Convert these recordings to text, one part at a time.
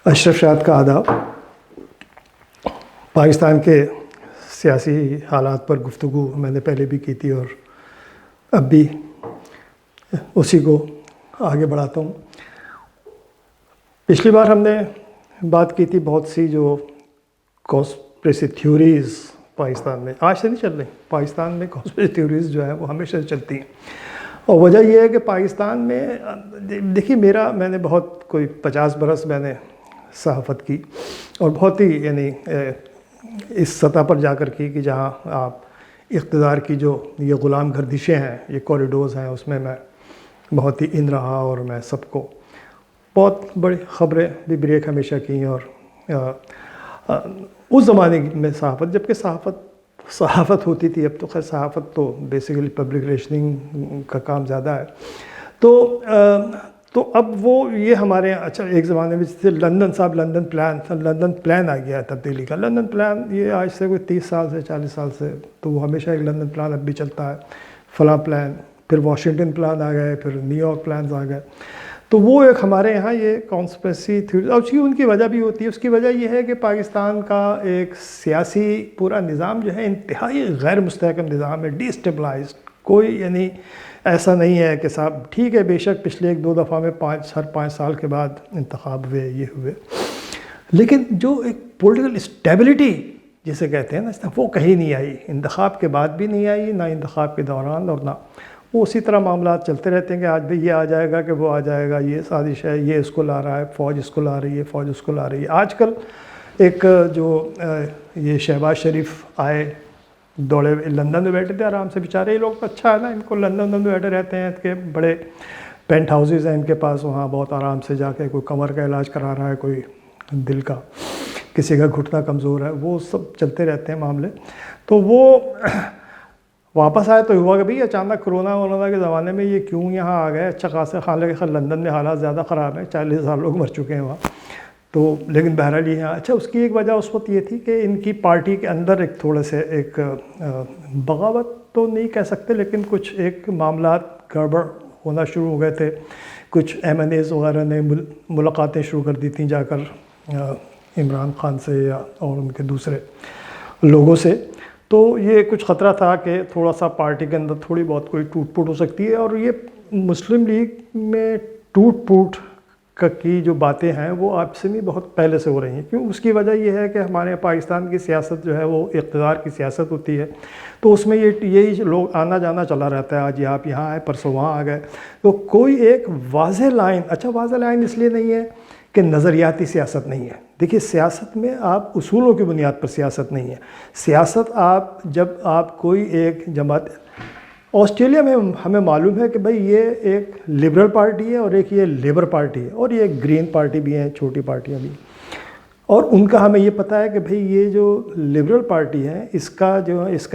اشرف شاد کا آداب۔ پاکستان کے سیاسی حالات پر گفتگو میں نے پہلے بھی کی تھی اور اب بھی اسی کو آگے بڑھاتا ہوں۔ پچھلی بار ہم نے بات کی تھی بہت سی جو کانسپریسی تھیوریز پاکستان میں آج سے نہیں چل رہی، پاکستان میں کانسپریسی تھیوریز جو ہے وہ ہمیشہ سے چلتی ہیں، اور وجہ یہ ہے کہ پاکستان میں دیکھیے میں نے بہت کوئی 50 برس میں نے صحافت کی اور بہت ہی یعنی اس سطح پر جا کر کی کہ جہاں آپ اقتدار کی جو یہ غلام گردشیں ہیں، یہ کوریڈورز ہیں، اس میں بہت ہی ان رہا اور میں سب کو بہت بڑی خبریں بھی بریک ہمیشہ کی، اور اس زمانے میں صحافت، جبکہ صحافت ہوتی تھی، اب تو خیر صحافت تو بیسیکلی پبلک ریلیشننگ کا کام زیادہ ہے، تو اب وہ یہ ہمارے اچھا ایک زمانے میں جیسے لندن پلان آ گیا ہے تبدیلی کا۔ لندن پلان یہ آج سے کوئی 30 سال سے 40 سال سے تو وہ ہمیشہ ایک لندن پلان اب بھی چلتا ہے، فلاں پلان، پھر واشنگٹن پلان آ گئے، پھر نیو یارک پلانز آ گئے، تو وہ ایک ہمارے یہاں یہ کانسپریسی تھیوری، اور ان کی وجہ بھی ہوتی ہے۔ اس کی وجہ یہ ہے کہ پاکستان کا ایک سیاسی پورا نظام جو ہے انتہائی غیر مستحکم نظام ہے، ڈی اسٹیبلائزڈ، کوئی یعنی ایسا نہیں ہے کہ صاحب ٹھیک ہے بے شک پچھلے 1-2 دفعہ میں ہر 5 سال کے بعد انتخاب ہوئے، یہ ہوئے، لیکن جو ایک پولیٹیکل اسٹیبلٹی جسے کہتے ہیں نا، وہ کہیں نہیں آئی، انتخاب کے بعد بھی نہیں آئی، نہ انتخاب کے دوران، اور نہ وہ اسی طرح معاملات چلتے رہتے ہیں کہ آج بھی یہ آ جائے گا کہ وہ آ جائے گا، یہ سازش ہے، یہ اس کو لا رہا ہے، فوج اس کو لا رہی ہے، فوج اس کو لا رہی ہے۔ آج کل ایک جو یہ شہباز شریف آئے، دوڑے لندن میں بیٹھے تھے آرام سے، بیچارے یہ لوگ تو اچھا ہے نا، ان کو لندن میں بیٹھے رہتے ہیں کہ بڑے پینٹ ہاؤسز ہیں ان کے پاس، وہاں بہت آرام سے جا کے کوئی کمر کا علاج کرا رہا ہے، کوئی دل کا، کسی کا گھٹنا کمزور ہے، وہ سب چلتے رہتے ہیں معاملے۔ تو وہ واپس آئے تو ہوا کہ بھئی اچانک کرونا کے زمانے میں یہ کیوں یہاں آ گئے، اچھا خاصے حالانکہ لندن میں حالات زیادہ خراب ہیں، 40,000 لوگ مر چکے ہیں وہاں، تو لیکن بہرحال یہ اچھا اس کی ایک وجہ اس وقت یہ تھی کہ ان کی پارٹی کے اندر ایک تھوڑے سے ایک بغاوت تو نہیں کہہ سکتے، لیکن کچھ ایک معاملات گڑبڑ ہونا شروع ہو گئے تھے، کچھ MNAs وغیرہ نے ملاقاتیں شروع کر دی تھیں جا کر عمران خان سے یا اور ان کے دوسرے لوگوں سے، تو یہ کچھ خطرہ تھا کہ تھوڑا سا پارٹی کے اندر تھوڑی بہت کوئی ٹوٹ پھوٹ ہو سکتی ہے، اور یہ مسلم لیگ میں ٹوٹ پھوٹ کی جو باتیں ہیں وہ آپ سے بھی بہت پہلے سے ہو رہی ہیں۔ کیوں؟ اس کی وجہ یہ ہے کہ ہمارے پاکستان کی سیاست جو ہے وہ اقتدار کی سیاست ہوتی ہے، تو اس میں یہی لوگ آنا جانا چلا رہتا ہے، آج آپ یہاں آئے پرسوں وہاں آ گئے، تو کوئی ایک واضح لائن، اچھا واضح لائن اس لیے نہیں ہے کہ نظریاتی سیاست نہیں ہے۔ دیکھیے سیاست میں آپ اصولوں کی بنیاد پر سیاست نہیں ہے، سیاست جب آپ کوئی ایک جماعت، آسٹریلیا میں ہمیں معلوم ہے کہ بھئی یہ ایک لبرل پارٹی ہے اور ایک یہ لیبر پارٹی ہے، اور یہ گرین پارٹی بھی ہیں، چھوٹی پارٹیاں بھی، اور ان کا ہمیں یہ پتہ ہے کہ بھئی یہ جو لبرل پارٹی ہے اس کا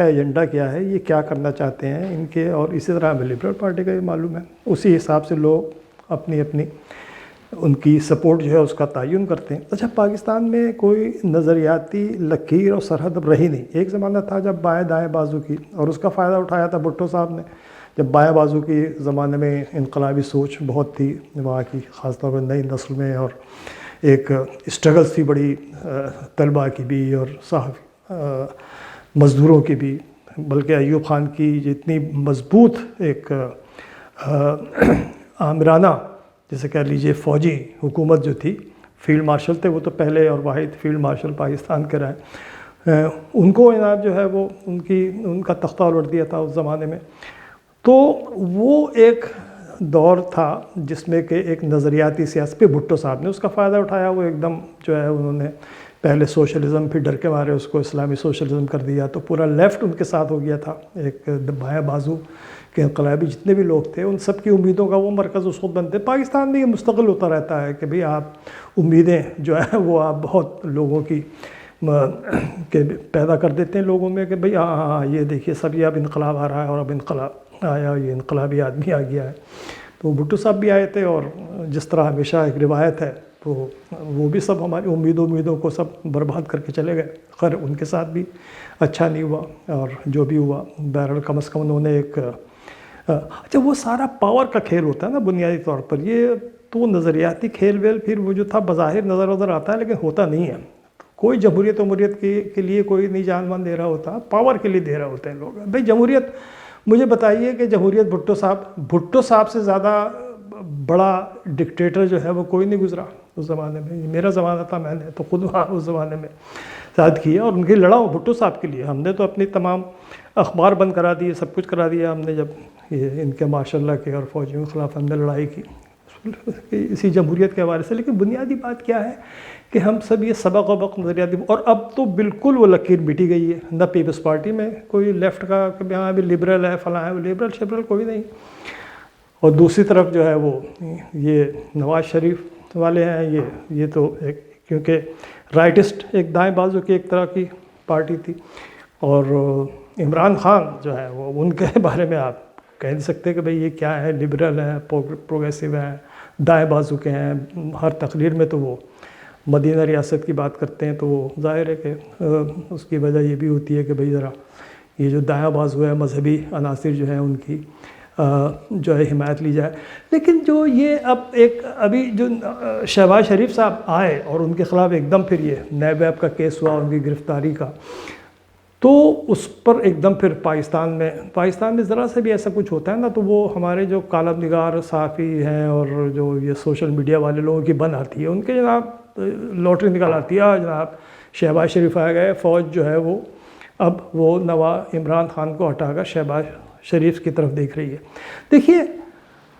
ایجنڈا کیا ہے، یہ کیا کرنا چاہتے ہیں ان کے، اور اسی طرح ہمیں لبرل پارٹی کا یہ معلوم ہے، اسی حساب سے لوگ اپنی ان کی سپورٹ جو ہے اس کا تعین کرتے ہیں۔ اچھا پاکستان میں کوئی نظریاتی لکیر اور سرحد اب رہی نہیں۔ ایک زمانہ تھا جب بائیں دائیں بازو کی، اور اس کا فائدہ اٹھایا تھا بھٹو صاحب نے، جب بائیں بازو کی زمانے میں انقلابی سوچ بہت تھی وہاں کی، خاص طور پر نئی نسل میں، اور ایک اسٹرگلس تھی بڑی طلباء کی بھی اور مزدوروں کی بھی، بلکہ ایوب خان کی جتنی مضبوط ایک آمرانہ جیسے کہہ لیجئے فوجی حکومت جو تھی، فیلڈ مارشل تھے وہ تو پہلے اور واحد فیلڈ مارشل پاکستان کے رہے، ان کو جناب جو ہے وہ ان کا تختہ الٹ دیا تھا اس زمانے میں، تو وہ ایک دور تھا جس میں کہ ایک نظریاتی سیاست پہ بھٹو صاحب نے اس کا فائدہ اٹھایا، وہ ایک دم جو ہے انہوں نے پہلے سوشلزم، پھر ڈر کے مارے اس کو اسلامی سوشلزم کر دیا، تو پورا لیفٹ ان کے ساتھ ہو گیا تھا، ایک بائیں بازو کہ انقلابی جتنے بھی لوگ تھے ان سب کی امیدوں کا وہ مرکز اس وقت بنتے۔ پاکستان میں یہ مستقل ہوتا رہتا ہے کہ بھئی آپ امیدیں جو ہے وہ آپ بہت لوگوں کی پیدا کر دیتے ہیں لوگوں میں کہ بھئی ہاں یہ دیکھیے سب یہ اب انقلاب آ رہا ہے، اور اب انقلاب آیا، یہ انقلابی آدمی آ گیا ہے، تو بھٹو صاحب بھی آئے تھے، اور جس طرح ہمیشہ ایک روایت ہے تو وہ بھی سب ہماری امیدوں کو سب برباد کر کے چلے گئے۔ خیر ان کے ساتھ بھی اچھا نہیں ہوا، اور جو بھی ہوا بہرحال کم از کم انہوں نے ایک اچھا وہ سارا پاور کا کھیل ہوتا ہے نا بنیادی طور پر، یہ تو وہ نظریاتی کھیل ویل پھر وہ جو تھا بظاہر نظر آتا ہے لیکن ہوتا نہیں ہے. کوئی جمہوریت کے لیے کوئی نہیں جان مان دے رہا ہوتا, پاور کے لیے دے رہا ہوتا ہے لوگ. بھائی جمہوریت, مجھے بتائیے کہ جمہوریت بھٹو صاحب سے زیادہ بڑا ڈکٹیٹر جو ہے وہ کوئی نہیں گزرا اس زمانے میں. میرا زمانہ تھا, میں نے تو خود وہاں اس زمانے میں ساتھ کیا اور ان کی لڑا ہوں بھٹو صاحب کے لیے. ہم نے تو اپنی تمام اخبار بند کرا دیے, سب کچھ کرا دیا ہم نے جب یہ ان کے ماشاء اللہ کے اور فوجیوں کے خلاف ہم نے لڑائی کی اسی جمہوریت کے حوالے سے. لیکن بنیادی بات کیا ہے کہ ہم سب یہ سبق و بق نظریاتی, اور اب تو بالکل وہ لکیر مٹی گئی ہے. نہ پیپلز پارٹی میں کوئی لیفٹ کا کہ ہاں بھی لبرل ہے فلاں ہے, وہ لبرل شبرل کوئی نہیں. اور دوسری طرف جو ہے وہ یہ نواز شریف والے ہیں, یہ تو ایک کیونکہ رائٹسٹ ایک دائیں بازو کی ایک طرح کی پارٹی تھی. اور عمران خان جو ہے وہ ان کے بارے میں آپ کہہ نہیں سکتے کہ بھئی یہ کیا ہے, لبرل ہیں, پروگریسو ہیں, دائیں بازو کے ہیں. ہر تقریر میں تو وہ مدینہ ریاست کی بات کرتے ہیں, تو وہ ظاہر ہے کہ اس کی وجہ یہ بھی ہوتی ہے کہ بھئی ذرا یہ جو دائیں بازو ہے مذہبی عناصر جو ہیں ان کی جو ہے حمایت لی جائے. لیکن جو یہ اب ایک ابھی جو شہباز شریف صاحب آئے اور ان کے خلاف ایک دم پھر یہ نیب ویب کا کیس ہوا ان کی گرفتاری کا, تو اس پر ایک دم پھر پاکستان میں ذرا سے بھی ایسا کچھ ہوتا ہے نا تو وہ ہمارے جو کالم نگار صحافی ہیں اور جو یہ سوشل میڈیا والے لوگوں کی بن آتی ہے, ان کے جناب لوٹری نکال آتی ہے. جناب شہباز شریف آ گئے, فوج جو ہے وہ اب وہ عمران خان کو ہٹا کر شہباز شریف کی طرف دیکھ رہی ہے. دیکھیے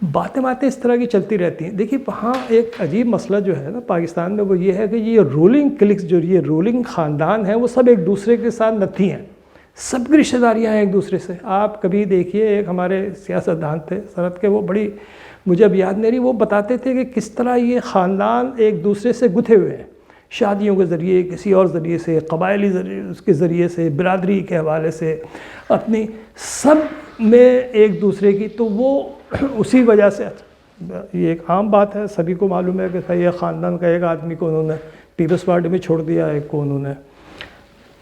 باتیں اس طرح کی چلتی رہتی ہیں. دیکھیے وہاں ایک عجیب مسئلہ جو ہے نا پاکستان میں, وہ یہ ہے کہ یہ رولنگ کلکس جو یہ رولنگ خاندان ہیں وہ سب ایک دوسرے کے ساتھ نتھی ہیں, سب کی رشتہ داریاں ہیں ایک دوسرے سے. آپ کبھی دیکھیے ایک ہمارے سیاستدان تھے سرحد کے, وہ بڑی مجھے اب یاد نہیں رہی, وہ بتاتے تھے کہ کس طرح یہ خاندان ایک دوسرے سے گتھے ہوئے ہیں, شادیوں کے ذریعے, کسی اور ذریعے سے, قبائلی ذریعے اس کے ذریعے سے, برادری کے حوالے سے, اپنی سب میں ایک دوسرے کی. تو وہ اسی وجہ سے یہ ایک عام بات ہے, سبھی کو معلوم ہے کہ یہ خاندان کا ایک آدمی کو انہوں نے پیپلز پارٹی میں چھوڑ دیا, ایک کو انہوں نے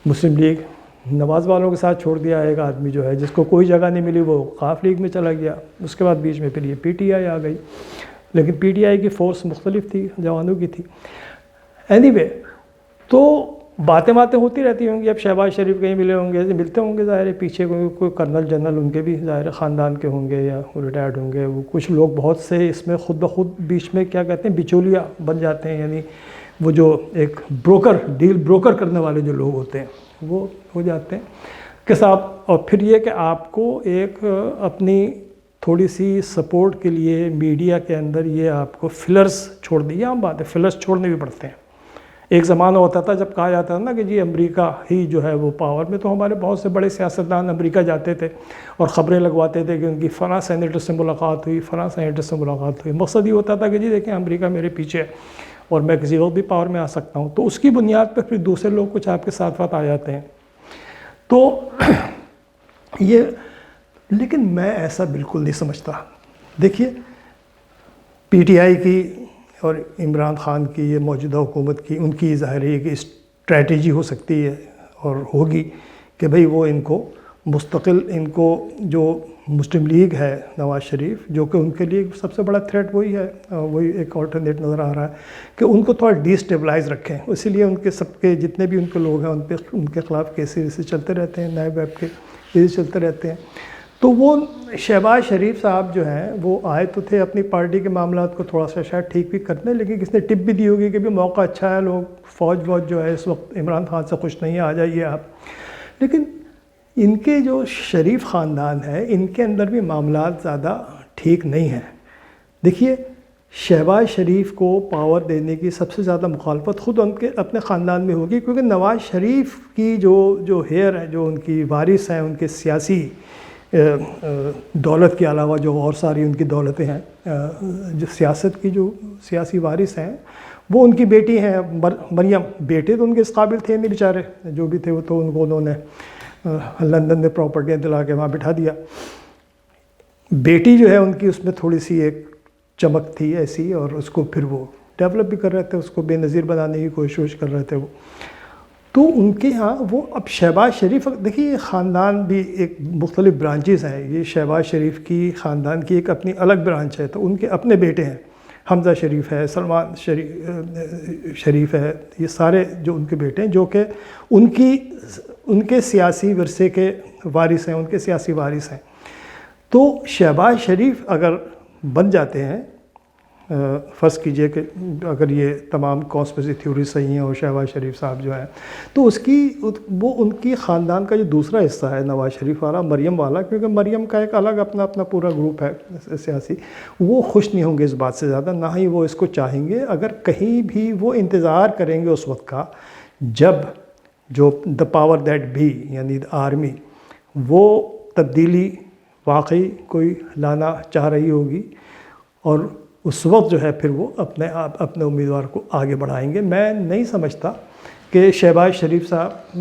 مسلم لیگ نواز والوں کے ساتھ چھوڑ دیا, ایک آدمی جو ہے جس کو کوئی جگہ نہیں ملی وہ خاف لیگ میں چلا گیا, اس کے بعد بیچ میں پھر یہ پی ٹی آئی آ گئی. لیکن پی ٹی آئی کی فورس مختلف تھی, جوانوں کی تھی. اینی وے تو باتیں ہوتی رہتی ہوں گی. اب شہباز شریف کہیں ملتے ہوں گے ظاہر ہے, پیچھے کوئی کرنل جنرل ان کے بھی ظاہر خاندان کے ہوں گے یا ریٹائرڈ ہوں گے. وہ کچھ لوگ بہت سے اس میں خود بخود بیچ میں کیا کہتے ہیں بچولیا بن جاتے ہیں, یعنی وہ جو ایک ڈیل بروکر کرنے والے جو لوگ ہوتے ہیں وہ ہو جاتے ہیں کے ساتھ. اور پھر یہ کہ آپ کو ایک اپنی تھوڑی سی سپورٹ کے لیے میڈیا کے اندر یہ آپ کو فلرز چھوڑ دیے. عام بات ہے, فلرز چھوڑنے بھی پڑتے ہیں. ایک زمانہ ہوتا تھا جب کہا جاتا تھا نا کہ جی امریکہ ہی جو ہے وہ پاور میں, تو ہمارے بہت سے بڑے سیاستدان امریکہ جاتے تھے اور خبریں لگواتے تھے کہ ان کی فلاں سینیٹر سے ملاقات ہوئی, فلاں سینیٹر سے ملاقات ہوئی. مقصد یہ ہوتا تھا کہ جی دیکھیں امریکہ میرے پیچھے اور میں کسی اور بھی پاور میں آ سکتا ہوں. تو اس کی بنیاد پہ پھر دوسرے لوگ کچھ آپ کے ساتھ آ جاتے ہیں. تو یہ, لیکن میں ایسا بالکل نہیں سمجھتا. دیکھیے پی ٹی آئی کی اور عمران خان کی یہ موجودہ حکومت کی ان کی ظاہر ہے کہ اسٹریٹجی ہو سکتی ہے اور ہوگی کہ بھئی وہ ان کو مستقل, ان کو جو مسلم لیگ ہے نواز شریف جو کہ ان کے لیے سب سے بڑا تھریٹ وہی ہے, وہی ایک آلٹرنیٹ نظر آ رہا ہے کہ ان کو تھوڑا ڈی اسٹیبلائز رکھیں. اسی لیے ان کے سب کے جتنے بھی ان کے لوگ ہیں ان کے خلاف کیسز چلتے رہتے ہیں, نیب ویب کے کیسز چلتے رہتے ہیں. تو وہ شہباز شریف صاحب جو ہیں وہ آئے تو تھے اپنی پارٹی کے معاملات کو تھوڑا سا شاید ٹھیک بھی کرنے, لیکن کس نے ٹپ بھی دی ہوگی کہ بھی موقع اچھا ہے, لوگ فوج جو ہے اس وقت عمران خان سے خوش نہیں ہے, آ جائیے آپ. لیکن ان کے جو شریف خاندان ہے ان کے اندر بھی معاملات زیادہ ٹھیک نہیں ہیں. دیکھیے شہباز شریف کو پاور دینے کی سب سے زیادہ مخالفت خود ان کے اپنے خاندان میں ہوگی, کیونکہ نواز شریف کی جو ہیئر ہے, جو ان کی وارث ہیں, ان کے سیاسی دولت کے علاوہ جو اور ساری ان کی دولتیں ہیں, جو سیاست کی جو سیاسی وارث ہیں وہ ان کی بیٹی ہیں مریم. بیٹے تو ان کے اس قابل تھے نہیں بیچارے, جو بھی تھے وہ تو ان کو انہوں نے لندن میں پراپرٹیاں دلا کے وہاں بٹھا دیا. بیٹی جو ہے ان کی اس میں تھوڑی سی ایک چمک تھی ایسی, اور اس کو پھر وہ ڈیولپ بھی کر رہے تھے, اس کو بے نظیر بنانے کی کوشش کر رہے تھے وہ. تو ان کے ہاں وہ اب شہباز شریف, دیکھیے خاندان بھی ایک مختلف برانچز ہیں, یہ شہباز شریف کی خاندان کی ایک اپنی الگ برانچ ہے, تو ان کے اپنے بیٹے ہیں. حمزہ شریف ہے، سلمان شریف ہے، یہ سارے جو ان کے بیٹے ہیں جو کہ ان کے سیاسی ورثے کے وارث ہیں، ان کے سیاسی وارث ہیں. تو شہباز شریف اگر بن جاتے ہیں، فرض کیجئے کہ اگر یہ تمام کانسپریسی تھیوری صحیح ہیں اور شہباز شریف صاحب جو ہیں، تو وہ ان کی خاندان کا جو دوسرا حصہ ہے نواز شریف والا، مریم والا، کیونکہ مریم کا ایک الگ اپنا پورا گروپ ہے سیاسی، وہ خوش نہیں ہوں گے اس بات سے زیادہ، نہ ہی وہ اس کو چاہیں گے. اگر کہیں بھی وہ انتظار کریں گے اس وقت کا جب جو دا پاور دیٹ بھی یعنی آرمی وہ تبدیلی واقعی کوئی لانا چاہ رہی ہوگی، اور اس وقت جو ہے پھر وہ اپنے امیدوار کو آگے بڑھائیں گے. میں نہیں سمجھتا کہ شہباز شریف صاحب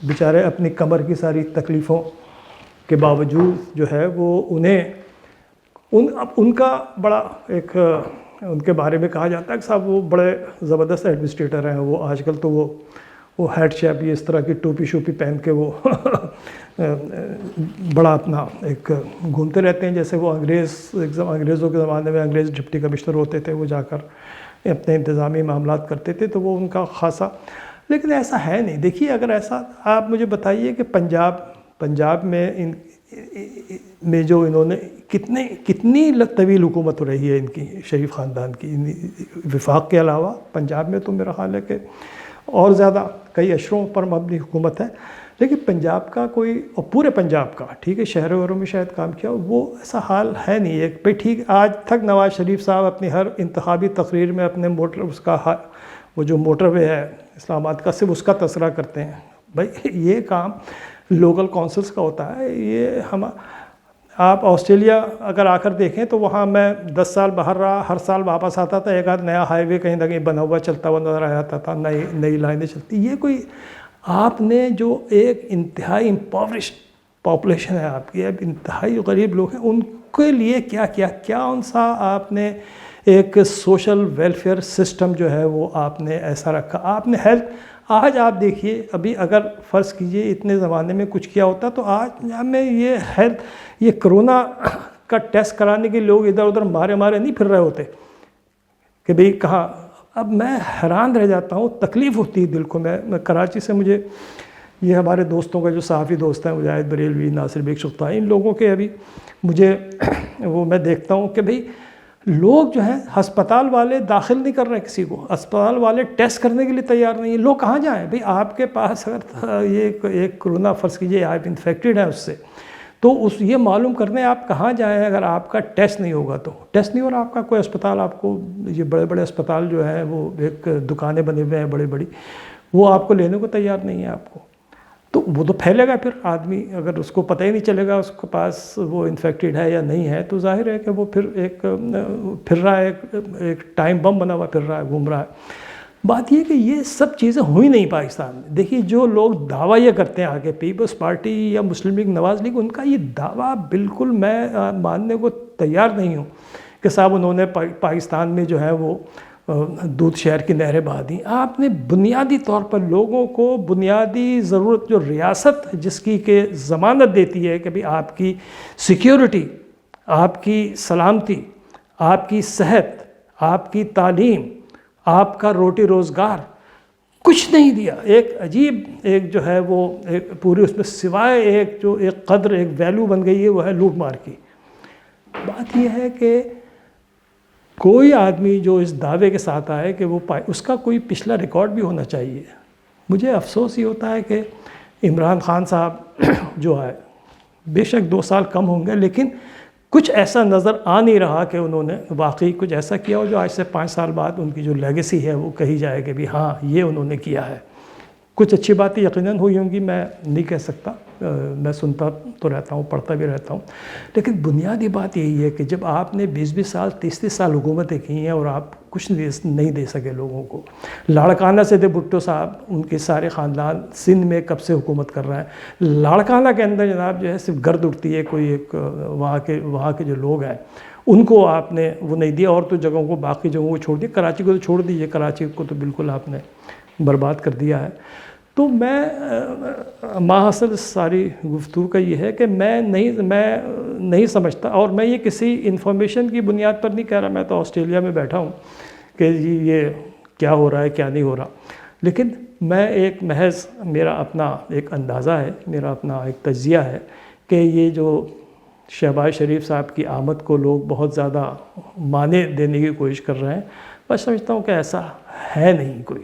بیچارے اپنی کمر کی ساری تکلیفوں کے باوجود جو ہے وہ ان کا بڑا ایک ان کے بارے میں کہا جاتا ہے کہ صاحب وہ بڑے زبردست ایڈمنسٹریٹر ہیں. وہ آج کل تو وہ ہیڈ شیپ یہ اس طرح کی ٹوپی شوپی پہن کے وہ بڑا اپنا ایک گھومتے رہتے ہیں جیسے وہ انگریزوں کے زمانے میں انگریز ڈپٹی کمشنر ہوتے تھے، وہ جا کر اپنے انتظامی معاملات کرتے تھے، تو وہ ان کا خاصا. لیکن ایسا ہے نہیں. دیکھیے اگر ایسا آپ مجھے بتائیے کہ پنجاب میں جو انہوں نے کتنی طویل حکومت ہو رہی ہے ان کی، شریف خاندان کی، وفاق کے علاوہ پنجاب میں تو میرا خیال ہے کہ اور زیادہ کئی اشروں پر مبنی حکومت ہے. لیکن پنجاب کا کوئی، اور پورے پنجاب کا، ٹھیک ہے شہروں وہروں میں شاید کام کیا، وہ ایسا حال ہے نہیں. ایک پہ ٹھیک آج تک نواز شریف صاحب اپنی ہر انتخابی تقریر میں اپنے وہ جو موٹر وے ہے اسلام آباد کا، صرف اس کا تذکرہ کرتے ہیں. بھائی یہ کام لوکل کونسلز کا ہوتا ہے. یہ آپ آسٹریلیا اگر آ کر دیکھیں تو وہاں میں 10 سال باہر رہا، ہر سال واپس آتا تھا، ایک آدھ نیا ہائی وے کہیں نہ کہیں بنا ہوا چلتا ہوا نظر آتا تھا، نئی لائنیں چلتی. یہ کوئی آپ نے جو ایک انتہائی امپاورشڈ پاپولیشن ہے آپ کی، اب انتہائی غریب لوگ ہیں، ان کے لیے کیا ان سا آپ نے ایک سوشل ویلفیئر سسٹم جو ہے وہ آپ نے ایسا رکھا. آپ نے ہیلتھ، آج آپ دیکھیے ابھی اگر فرض کیجئے اتنے زمانے میں کچھ کیا ہوتا تو آج ہمیں یہ کرونا کا ٹیسٹ کرانے کے لوگ ادھر ادھر مارے نہیں پھر رہے ہوتے کہ بھئی کہاں. اب میں حیران رہ جاتا ہوں، تکلیف ہوتی ہے دل کو. میں کراچی سے، مجھے یہ ہمارے دوستوں کا جو صحافی دوست ہیں مجاہد بریلوی، ناصر بیگ سختہ، ان لوگوں کے ابھی مجھے میں دیکھتا ہوں کہ بھئی لوگ جو ہیں ہسپتال والے داخل نہیں کر رہے کسی کو، ہسپتال والے ٹیسٹ کرنے کے لیے تیار نہیں ہیں. لوگ کہاں جائیں بھئی؟ آپ کے پاس اگر یہ ایک کرونا فرض کیجئے آپ انفیکٹڈ ہیں اس سے، تو یہ معلوم کرنے آپ کہاں جائیں اگر آپ کا ٹیسٹ نہیں ہوگا تو؟ ٹیسٹ نہیں ہو رہا آپ کا کوئی اسپتال، آپ کو یہ بڑے اسپتال جو ہیں وہ ایک دکانیں بنے ہوئے ہیں بڑی، وہ آپ کو لینے کو تیار نہیں ہے آپ کو. تو وہ تو پھیلے گا. پھر آدمی اگر اس کو پتہ ہی نہیں چلے گا اس کے پاس وہ انفیکٹڈ ہے یا نہیں ہے، تو ظاہر ہے کہ وہ پھر پھر رہا ہے، ایک ٹائم بم بنا ہوا پھر رہا ہے، گھوم رہا ہے. بات یہ کہ یہ سب چیزیں ہوئی نہیں پاکستان میں. دیکھیے جو لوگ دعویٰ یہ کرتے ہیں آگے، پیپلز پارٹی یا مسلم لیگ، نواز لیگ، ان کا یہ دعویٰ بالکل میں ماننے کو تیار نہیں ہوں کہ صاحب انہوں نے پاکستان میں جو ہے وہ دودھ شہر کی نہریں بہا دیں. آپ نے بنیادی طور پر لوگوں کو بنیادی ضرورت جو ریاست جس کی کہ ضمانت دیتی ہے کہ بھئی آپ کی سیکیورٹی، آپ کی سلامتی، آپ کی صحت، آپ کی تعلیم، آپ کا روٹی روزگار، کچھ نہیں دیا. ایک عجیب ایک جو ہے وہ پوری اس میں سوائے ایک جو ایک قدر، ایک ویلیو بن گئی ہے وہ ہے لوٹ مار کی. بات یہ ہے کہ کوئی آدمی جو اس دعوے کے ساتھ آئے کہ وہ اس کا کوئی پچھلا ریکارڈ بھی ہونا چاہیے. مجھے افسوس یہ ہوتا ہے کہ عمران خان صاحب جو ہے بے شک 2 سال کم ہوں گے، لیکن کچھ ایسا نظر آ نہیں رہا کہ انہوں نے واقعی کچھ ایسا کیا ہو جو آج سے 5 سال بعد ان کی جو لیگیسی ہے وہ کہی جائے کہ بھی ہاں یہ انہوں نے کیا ہے. کچھ اچھی باتیں یقیناً ہوئی ہوں گی، میں نہیں کہہ سکتا، میں سنتا تو رہتا ہوں، پڑھتا بھی رہتا ہوں. لیکن بنیادی بات یہی ہے کہ جب آپ نے 20 سال 30 سال حکومتیں کی ہیں اور آپ کچھ نہیں دے سکے لوگوں کو. لاڑکانہ سے تھے بھٹو صاحب، ان کے سارے خاندان سندھ میں کب سے حکومت کر رہے ہیں. لاڑکانہ کے اندر جناب جو ہے صرف گرد اٹھتی ہے، کوئی ایک وہاں کے جو لوگ ہیں ان کو آپ نے وہ نہیں دیا، اور تو جگہوں کو، باقی جگہوں کو چھوڑ دیا. کراچی کو تو چھوڑ دیجیے، کراچی کو تو بالکل آپ نے برباد کر دیا ہے. تو میں ماحصل ساری گفتگو کا یہ ہے کہ میں نہیں سمجھتا. اور میں یہ کسی انفارمیشن کی بنیاد پر نہیں کہہ رہا, میں تو آسٹریلیا میں بیٹھا ہوں کہ جی یہ کیا ہو رہا ہے کیا نہیں ہو رہا, لیکن میں ایک محض میرا اپنا ایک اندازہ ہے, میرا اپنا ایک تجزیہ ہے کہ یہ جو شہباز شریف صاحب کی آمد کو لوگ بہت زیادہ معنی دینے کی کوشش کر رہے ہیں, میں سمجھتا ہوں کہ ایسا ہے نہیں کوئی.